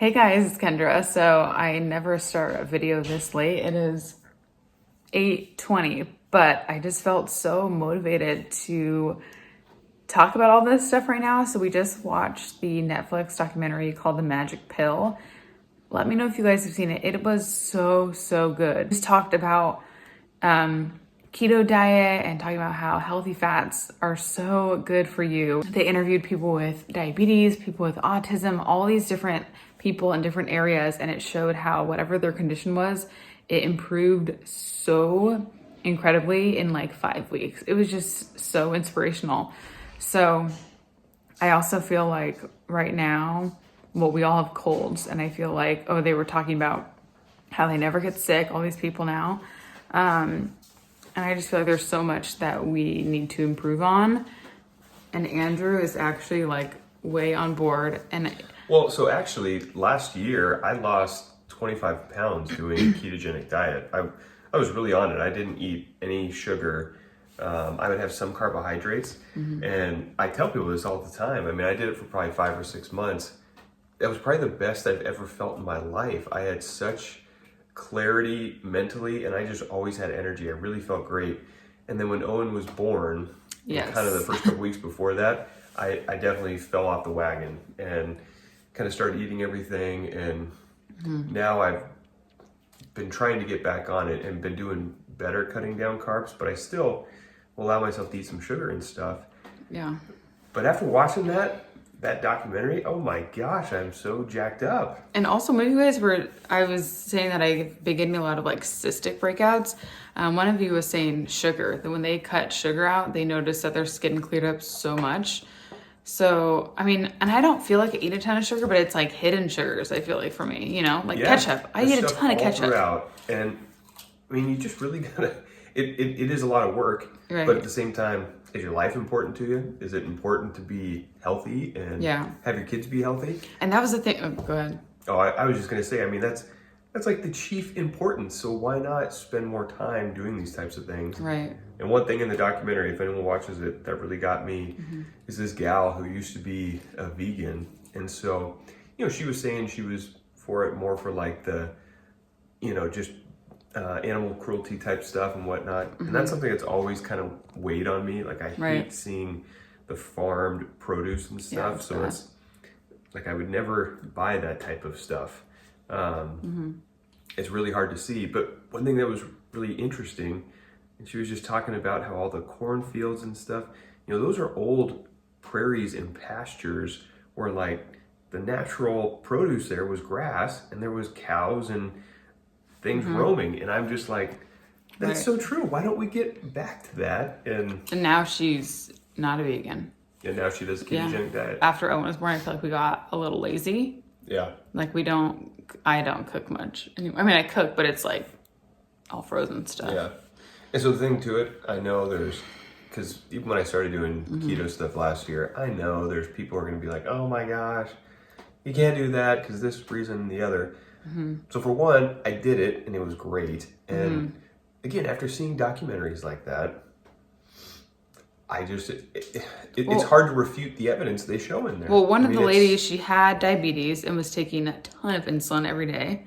Hey guys, it's Kendra. So I never start a video this late. It is 8:20, but I just felt so motivated to talk about all this stuff right now. So we just watched the Netflix documentary called The Magic Pill. Let me know if you guys have seen it. It was so good. We just talked about keto diet and talking about how healthy fats are so good for you. They interviewed people with diabetes, people with autism, all these different people in different areas, and it showed how whatever their condition was, it improved so incredibly in like 5 weeks. It was just so inspirational. So I also feel like right now, well, we all have colds, and I feel like, they were talking about how they never get sick, all these people now. And I just feel like there's so much that we need to improve on. And Andrew is actually like way on board. And well, so actually last year I lost 25 pounds doing a ketogenic diet. I was really on it. I didn't eat any sugar. I would have some carbohydrates. And I tell people this all the time. I mean, I did it for probably 5 or 6 months. That was probably the best I've ever felt in my life. I had such clarity mentally, and I just always had energy. I really felt great. And then when Owen was born, kind of the first couple weeks before that, I definitely fell off the wagon and kind of started eating everything. And now I've been trying to get back on it and been doing better cutting down carbs, but I still will allow myself to eat some sugar and stuff. Yeah. But after watching that documentary, oh my gosh, I'm so jacked up. And also, maybe you guys I was saying that I've been getting a lot of like cystic breakouts. One of you was saying sugar, that when they cut sugar out, they noticed that their skin cleared up so much. So, I mean, and I don't feel like I eat a ton of sugar, but it's like hidden sugars, I feel like, for me, like ketchup. I eat a ton of ketchup. Throughout. And I mean, you just really gotta, it is a lot of work, right. But at the same time, is your life important to you? Is it important to be healthy and have your kids be healthy? And that was the thing. Oh, go ahead. Oh, I was just gonna say, I mean, that's like the chief importance. So why not spend more time doing these types of things? Right. And one thing in the documentary, if anyone watches it, that really got me is this gal who used to be a vegan. And so, she was saying she was for it more for like the, just animal cruelty type stuff and whatnot. And that's something that's always kind of weighed on me. Like I hate seeing the farmed produce and stuff. So it's like, I would never buy that type of stuff. It's really hard to see. But one thing that was really interesting, and she was just talking about how all the cornfields and stuff, those are old prairies and pastures where like the natural produce there was grass and there was cows and things roaming. And I'm just like, that's so true. Why don't we get back to that? And now she's not a vegan. Yeah, now she does a ketogenic diet. After Owen was born, I feel like we got a little lazy. Yeah. Like I don't cook much anymore. I mean, I cook, but it's like all frozen stuff. Yeah. And so the thing to it, I know because even when I started doing keto stuff last year, I know there's people who are going to be like, oh my gosh, you can't do that because this reason and the other. So for one, I did it and it was great. And again, after seeing documentaries like that, I just, it's hard to refute the evidence they show in there. Well, one of the ladies, she had diabetes and was taking a ton of insulin every day.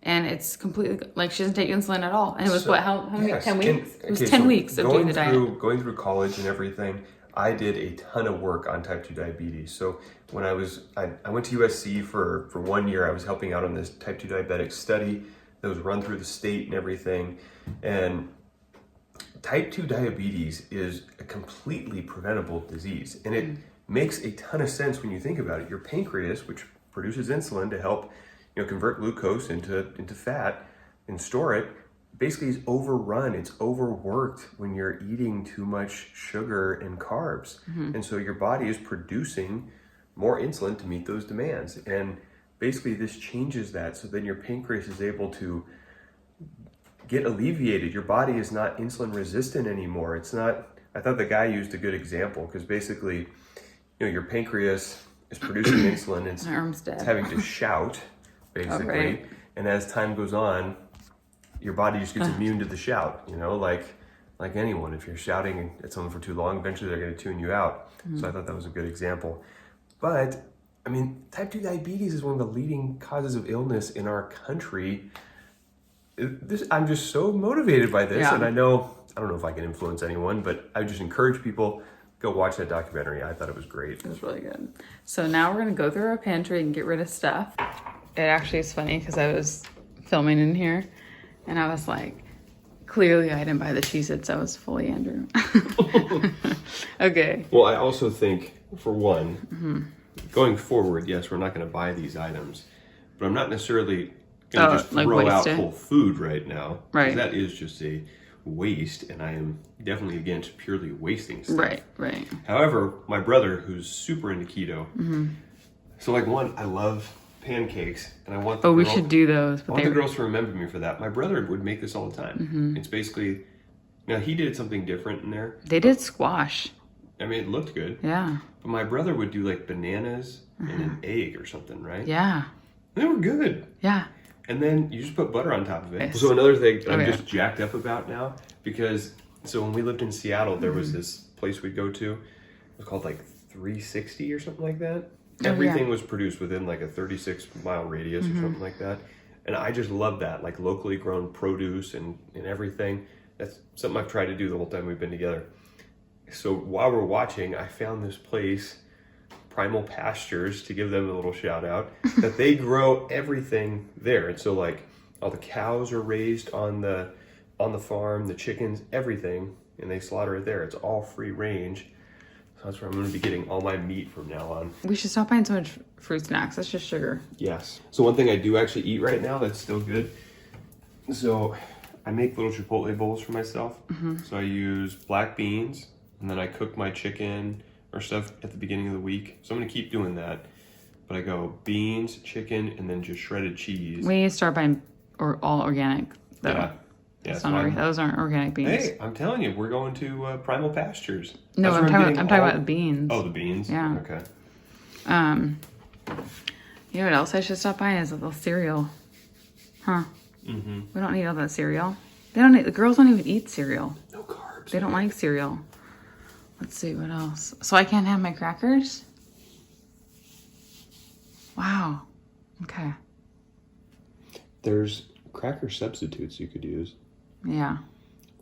And it's completely, like, she doesn't take insulin at all. And it was how many, 10 weeks? It was 10 weeks of doing the diet. Going through college and everything, I did a ton of work on type 2 diabetes. So when I went to USC for 1 year, I was helping out on this type 2 diabetic study that was run through the state and everything. And type 2 diabetes is a completely preventable disease. And it makes a ton of sense when you think about it. Your pancreas, which produces insulin to help convert glucose into fat and store it, basically is overrun. It's overworked when you're eating too much sugar and carbs. And so your body is producing more insulin to meet those demands. And basically this changes that. So then your pancreas is able to get alleviated. Your body is not insulin resistant anymore. It's not, I thought the guy used a good example because basically, your pancreas is producing insulin. It's having to shout, basically. And as time goes on, your body just gets immune to the shout, like anyone. If you're shouting at someone for too long, eventually they're going to tune you out. So I thought that was a good example. But I mean, type 2 diabetes is one of the leading causes of illness in our country. I'm just so motivated by this, and I don't know if I can influence anyone, but I just encourage people, go watch that documentary. I thought it was great. It was really good. So now we're gonna go through our pantry and get rid of stuff. It actually is funny because I was filming in here and I was like, clearly I didn't buy the Cheez-Its, I was fully Andrew. Okay. Well, I also think, for one, going forward, yes, we're not gonna buy these items, but I'm not necessarily gonna just throw out whole food right now. Right. That is just a waste, and I am definitely against purely wasting stuff. Right. However, my brother, who's super into keto, so like one, I love pancakes, and I want we should do those. But I want the girls to remember me for that. My brother would make this all the time. It's basically, now he did something different in there. They did squash. I mean, it looked good. Yeah. But my brother would do like bananas and an egg or something, right? Yeah. They were good. Yeah. And then you just put butter on top of it. Yes. So another thing that I'm just jacked up about now, because so when we lived in Seattle, there was this place we'd go to. It was called like 360 or something like that. Everything was produced within like a 36-mile radius or something like that. And I just love that, like locally grown produce and everything. That's something I've tried to do the whole time we've been together. So while we're watching, I found this place, Primal Pastures, to give them a little shout out, that they grow everything there. And so like all the cows are raised on the farm, the chickens, everything, and they slaughter it there. It's all free range. So that's where I'm going to be getting all my meat from now on. We should stop buying so much fruit snacks. That's just sugar. Yes. So one thing I do actually eat right now that's still good. So I make little Chipotle bowls for myself. So I use black beans, and then I cook my chicken or stuff at the beginning of the week. So I'm going to keep doing that. But I go beans, chicken, and then just shredded cheese. We need to start buying all organic, though. Yeah, those aren't organic beans. Hey, I'm telling you, we're going to Primal Pastures. No, I'm talking about the beans. Oh, the beans? Yeah. Okay. You know what else I should stop buying is a little cereal. Huh? We don't need all that cereal. The girls don't even eat cereal. No carbs. They don't like cereal. Let's see, what else? So I can't have my crackers? Wow. Okay. There's cracker substitutes you could use. Yeah.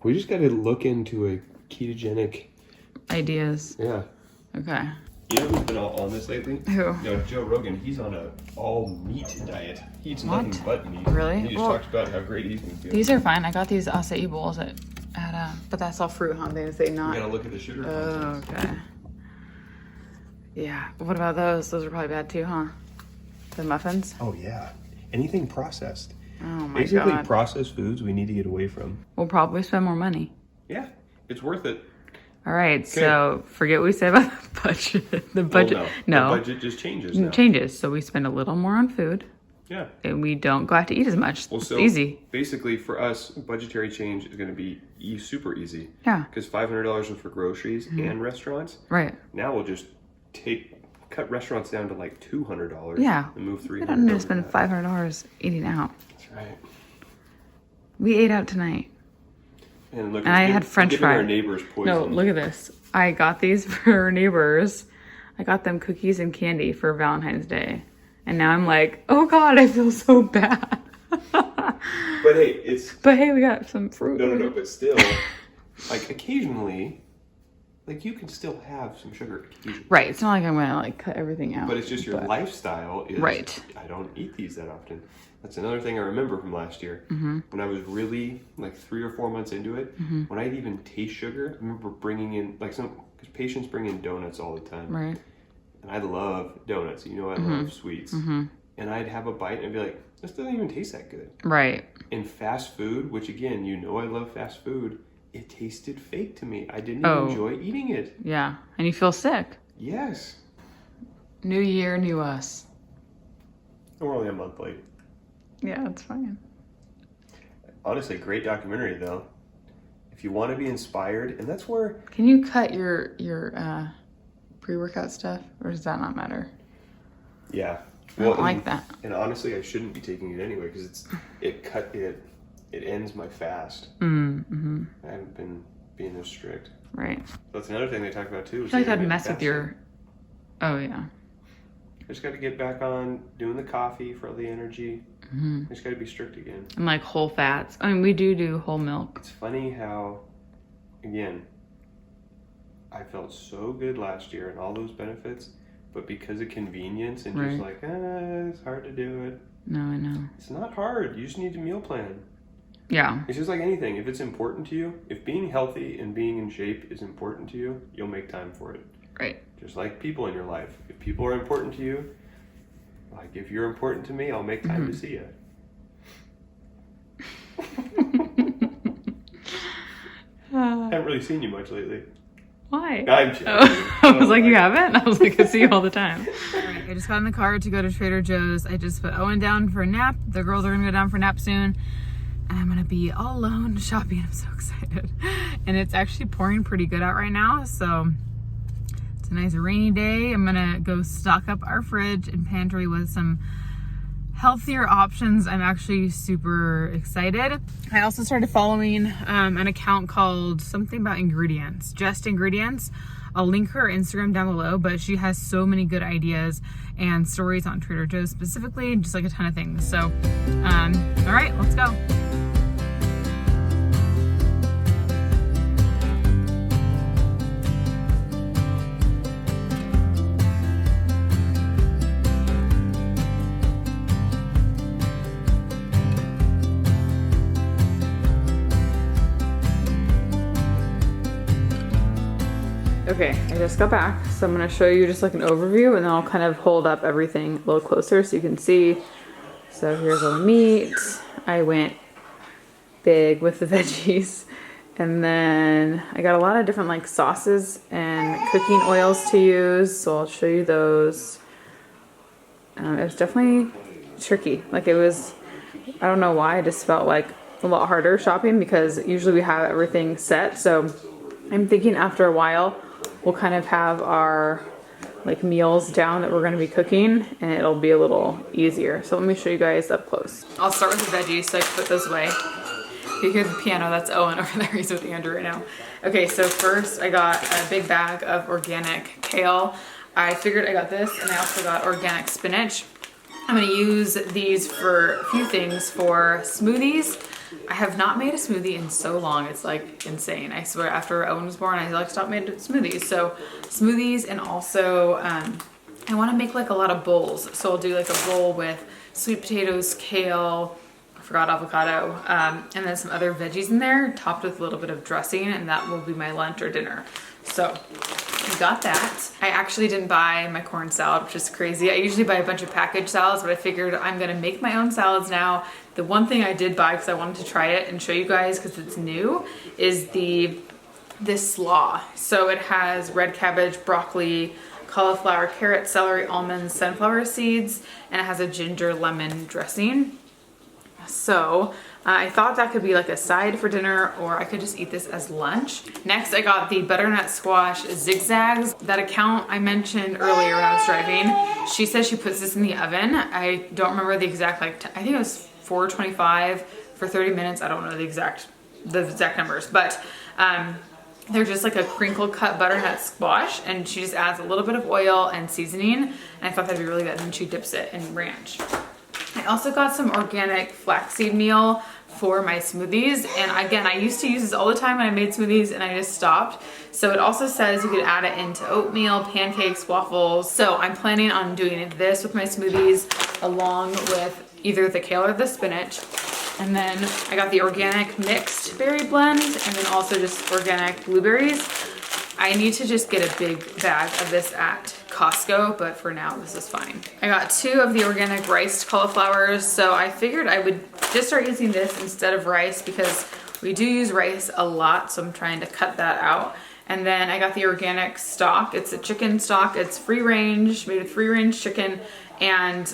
We just got to look into a ketogenic ideas. Yeah. Okay. You know who's been all on this lately? Who? No, Joe Rogan. He's on a all meat diet. He eats nothing but meat. Really? He just talks about how great he's been feeling. These are fine. I got these acai bowls at but that's all fruit, huh? They say not. You gotta look at the sugar content. Okay. Yeah. What about those? Those are probably bad too, huh? The muffins? Oh yeah. Anything processed. Oh my God. Basically processed foods we need to get away from. We'll probably spend more money. Yeah. It's worth it. All right, so forget what we said about the budget. The budget, well, no. The budget just changes now. It changes, so we spend a little more on food. Yeah. And we don't go out to eat as much. Well, so easy. Basically, for us, budgetary change is going to be super easy. Yeah. Because $500 was for groceries and restaurants. Right. Now we'll just cut restaurants down to like $200. Yeah. And move $300. We don't need to spend $500 eating out. That's right. We ate out tonight. And look, I had French fries. Our neighbors poison. No, look at this. I got these for our neighbors. I got them cookies and candy for Valentine's Day. And now I'm like, oh God, I feel so bad. But hey, we got some fruit. No, but still, like occasionally, like you can still have some sugar occasionally. Right. It's not like I'm gonna like cut everything out. But it's just your lifestyle is right. I don't eat these that often. That's another thing I remember from last year. When I was really like 3 or 4 months into it, when I'd even taste sugar, I remember bringing in like because patients bring in donuts all the time. Right. And I love donuts. You know, I love sweets. And I'd have a bite and I'd be like, this doesn't even taste that good. Right. In fast food, which again, you know I love fast food, it tasted fake to me. I didn't even enjoy eating it. Yeah. And you feel sick. Yes. New year, new us. We're only a month late. Yeah, it's fine. Honestly, great documentary though. If you want to be inspired, and that's where... Can you cut your pre-workout stuff, or does that not matter? Yeah. I don't like that. And honestly, I shouldn't be taking it anyway because it ends my fast. I haven't been being this strict. Right. That's another thing they talk about too. I feel like that'd mess with your... Oh, yeah. I just got to get back on doing the coffee for all the energy. I just got to be strict again. And like whole fats. I mean, we do whole milk. It's funny how, again, I felt so good last year and all those benefits, but because of convenience and just like, it's hard to do it. No, I know. It's not hard. You just need to meal plan. Yeah. It's just like anything. If it's important to you, if being healthy and being in shape is important to you, you'll make time for it. Right. Just like people in your life. If people are important to you, like if you're important to me, I'll make time to see you. I haven't really seen you much lately. Why? I'm joking. I was like, you haven't? I was like, I see you all the time. All right, I just got in the car to go to Trader Joe's. I just put Owen down for a nap. The girls are gonna go down for a nap soon. And I'm gonna be all alone shopping. I'm so excited. And it's actually pouring pretty good out right now. So it's a nice rainy day. I'm gonna go stock up our fridge and pantry with some healthier options. I'm actually super excited. I also started following an account called something about ingredients, just ingredients. I'll link her Instagram down below, but she has so many good ideas and stories on Trader Joe's specifically, just like a ton of things. So, all right, let's go. Okay, I just got back, so I'm gonna show you just like an overview and then I'll kind of hold up everything a little closer so you can see. So here's all the meat. I went big with the veggies. And then I got a lot of different like sauces and cooking oils to use, so I'll show you those. It was definitely tricky. Like it was, I don't know why, I just felt like a lot harder shopping because usually we have everything set. So I'm thinking after a while, we'll kind of have our like meals down that we're going to be cooking and it'll be a little easier. So let me show you guys up close. I'll start with the veggies so I can put those away. If you hear the piano, that's Owen over there. He's with Andrew right now. Okay, so first I got a big bag of organic kale. I figured I got this and I also got organic spinach. I'm going to use these for a few things for smoothies. I have not made a smoothie in so long. It's like insane. I swear after Owen was born, I like stopped making smoothies. So smoothies, and also I want to make like a lot of bowls. So I'll do like a bowl with sweet potatoes, kale, I forgot avocado, and then some other veggies in there topped with a little bit of dressing, and that will be my lunch or dinner. So I got that. I actually didn't buy my corn salad, which is crazy. I usually buy a bunch of packaged salads, but I figured I'm gonna make my own salads now. The one thing I did buy because I wanted to try it and show you guys because it's new is this slaw. So it has red cabbage, broccoli, cauliflower, carrot, celery, almonds, sunflower seeds, and it has a ginger lemon dressing. So I thought that could be like a side for dinner, or I could just eat this as lunch. Next, I got the butternut squash zigzags. That account I mentioned earlier when I was driving, she says she puts this in the oven. I don't remember the exact, like, I think it was 425 for 30 minutes. I don't know the exact numbers, but they're just like a crinkle cut butternut squash, and she just adds a little bit of oil and seasoning, and I thought that'd be really good, and then she dips it in ranch. I also got some organic flaxseed meal for my smoothies, and again, I used to use this all the time when I made smoothies and I just stopped. So it also says you could add it into oatmeal, pancakes, waffles. So I'm planning on doing this with my smoothies along with either the kale or the spinach. And then I got the organic mixed berry blend, and then also just organic blueberries. I need to just get a big bag of this at Costco, but for now this is fine. I got 2 of the organic riced cauliflowers, so I figured I would just start using this instead of rice because we do use rice a lot, so I'm trying to cut that out. And then I got the organic stock. It's a chicken stock. It's free range, made with free range chicken. And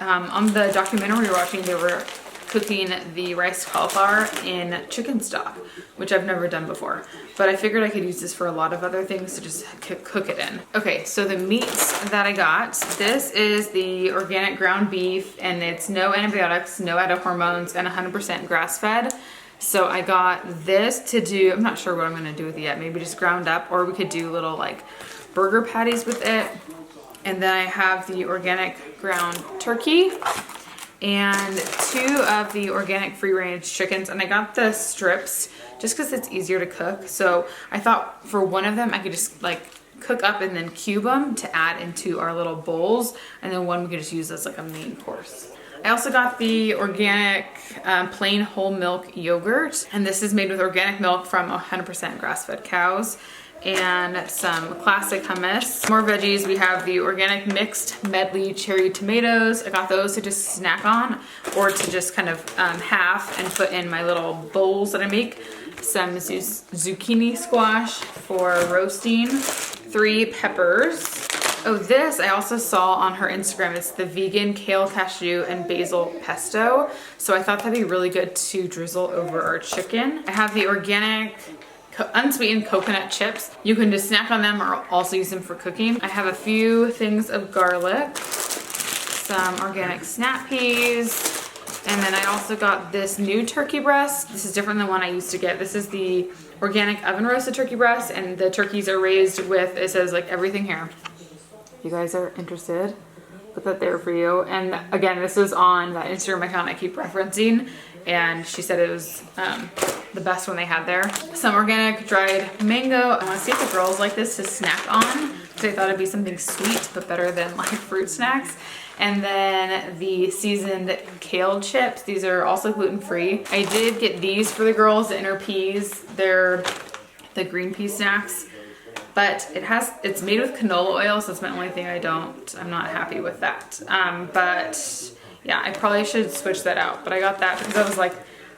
on the documentary we were watching, they were cooking the riced cauliflower in chicken stock, which I've never done before. But I figured I could use this for a lot of other things to just cook it in. Okay, so the meats that I got, this is the organic ground beef, and it's no antibiotics, no added hormones, and 100% grass-fed. So I got this to do, I'm not sure what I'm gonna do with it yet, maybe just ground up, or we could do little like burger patties with it. And then I have the organic ground turkey and 2 of the organic free-range chickens. And I got the strips just because it's easier to cook. So I thought for one of them I could just like cook up and then cube them to add into our little bowls. And then one we could just use as like a main course. I also got the organic plain whole milk yogurt. And this is made with organic milk from 100% grass-fed cows. And some classic hummus. More veggies, we have the organic mixed Medley cherry tomatoes. I got those to just snack on or to just kind of half and put in my little bowls that I make. Some zucchini squash for roasting. 3 peppers. Oh, this I also saw on her Instagram. It's the vegan kale, cashew, and basil pesto. So I thought that'd be really good to drizzle over our chicken. I have the organic unsweetened coconut chips. You can just snack on them or also use them for cooking. I have a few things of garlic, some organic snap peas, and then I also got this new turkey breast. This is different than the one I used to get. This is the organic oven roasted turkey breast, and the turkeys are raised with, it says like everything here. If you guys are interested, put that there for you. And again, this is on that Instagram account I keep referencing, and she said it was the best one they had there. Some organic dried mango. I want to see if the girls like this to snack on, because I thought it'd be something sweet but better than like fruit snacks. And then the seasoned kale chips. These are also gluten-free. I did get these for the girls, the inner peas. They're the green pea snacks, but it's made with canola oil, so it's my only thing I'm not happy with that. But yeah, I probably should switch that out. But I got that because I was like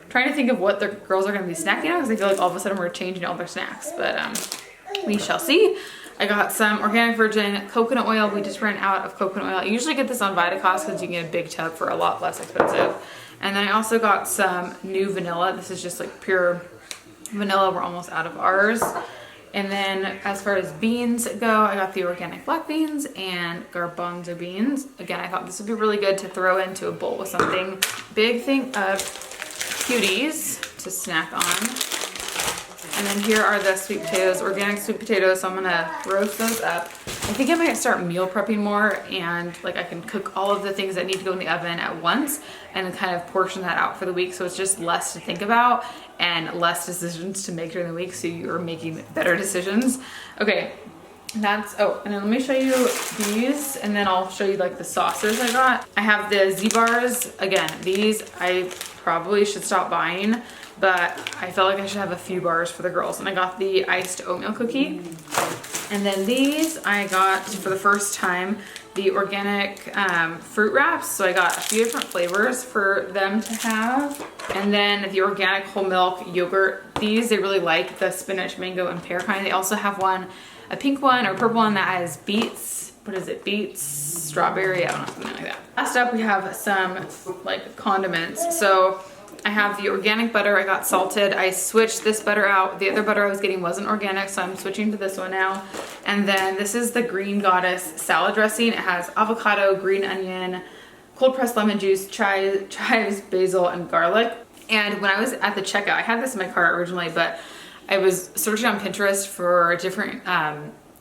trying to think of what the girls are going to be snacking on, because I feel like all of a sudden we're changing all their snacks, but we shall see. I got some organic virgin coconut oil. We just ran out of coconut oil. I usually get this on Vitacost because you can get a big tub for a lot less expensive. And then I also got some new vanilla. This is just like pure vanilla. We're almost out of ours. And then as far as beans go, I got the organic black beans and garbanzo beans. Again, I thought this would be really good to throw into a bowl with something. Big thing of cuties to snack on. And then here are the sweet potatoes, organic sweet potatoes. So I'm gonna roast those up. I think I might start meal prepping more, and like I can cook all of the things that need to go in the oven at once and then kind of portion that out for the week. So it's just less to think about and less decisions to make during the week, so you're making better decisions. Okay, and then let me show you these, and then I'll show you like the sauces I got. I have the Z-bars. Again, these I probably should stop buying, but I felt like I should have a few bars for the girls. And I got the iced oatmeal cookie. And then these I got for the first time, the organic fruit wraps. So I got a few different flavors for them to have. And then the organic whole milk yogurt. These they really like, the spinach, mango, and pear kind. They also have one, a pink one or purple one that has beets. What is it? Beets, strawberry, I don't know, something like that. Last up we have some like condiments. So I have the organic butter. I got salted. I switched this butter out. The other butter I was getting wasn't organic, so I'm switching to this one now. And then this is the Green Goddess salad dressing. It has avocado, green onion, cold pressed lemon juice, chives, basil, and garlic. And when I was at the checkout, I had this in my cart originally, but I was searching on Pinterest for different,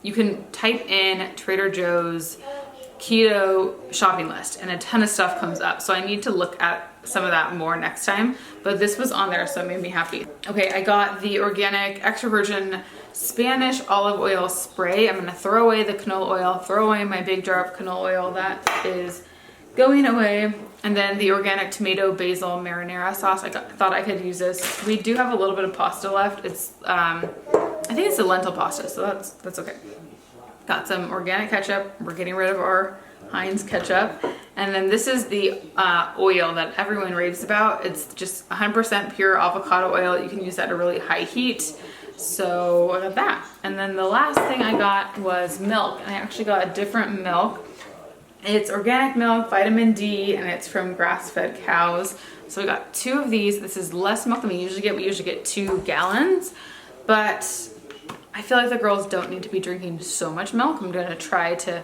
you can type in Trader Joe's keto shopping list and a ton of stuff comes up. So I need to look at some of that more next time, but this was on there, so it made me happy. Okay, I got the organic extra virgin Spanish olive oil spray. I'm gonna throw away the canola oil, throw away my big jar of canola oil that is going away. And then the organic tomato basil marinara sauce. I thought I could use this. We do have a little bit of pasta left. It's I think it's a lentil pasta, so that's okay. Got some organic ketchup. We're getting rid of our Heinz ketchup. And then this is the oil that everyone raves about. It's just 100% pure avocado oil. You can use that at a really high heat. So I got that. And then the last thing I got was milk. And I actually got a different milk. It's organic milk, vitamin D, and it's from grass-fed cows. So we got 2 of these. This is less milk than we usually get. We usually get 2 gallons, but I feel like the girls don't need to be drinking so much milk. I'm gonna try to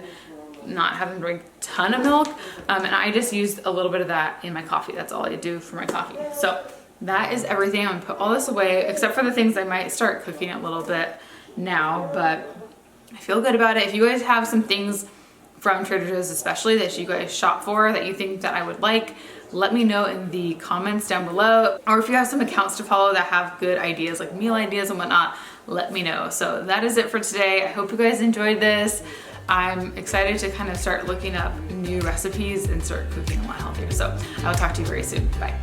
not have them drink a ton of milk. And I just used a little bit of that in my coffee. That's all I do for my coffee. So that is everything. I'm gonna put all this away, except for the things I might start cooking a little bit now, but I feel good about it. If you guys have some things from Trader Joe's especially that you guys shop for that you think that I would like, let me know in the comments down below. Or if you have some accounts to follow that have good ideas, like meal ideas and whatnot, let me know. So that is it for today. I hope you guys enjoyed this. I'm excited to kind of start looking up new recipes and start cooking a lot healthier. So I will talk to you very soon. Bye.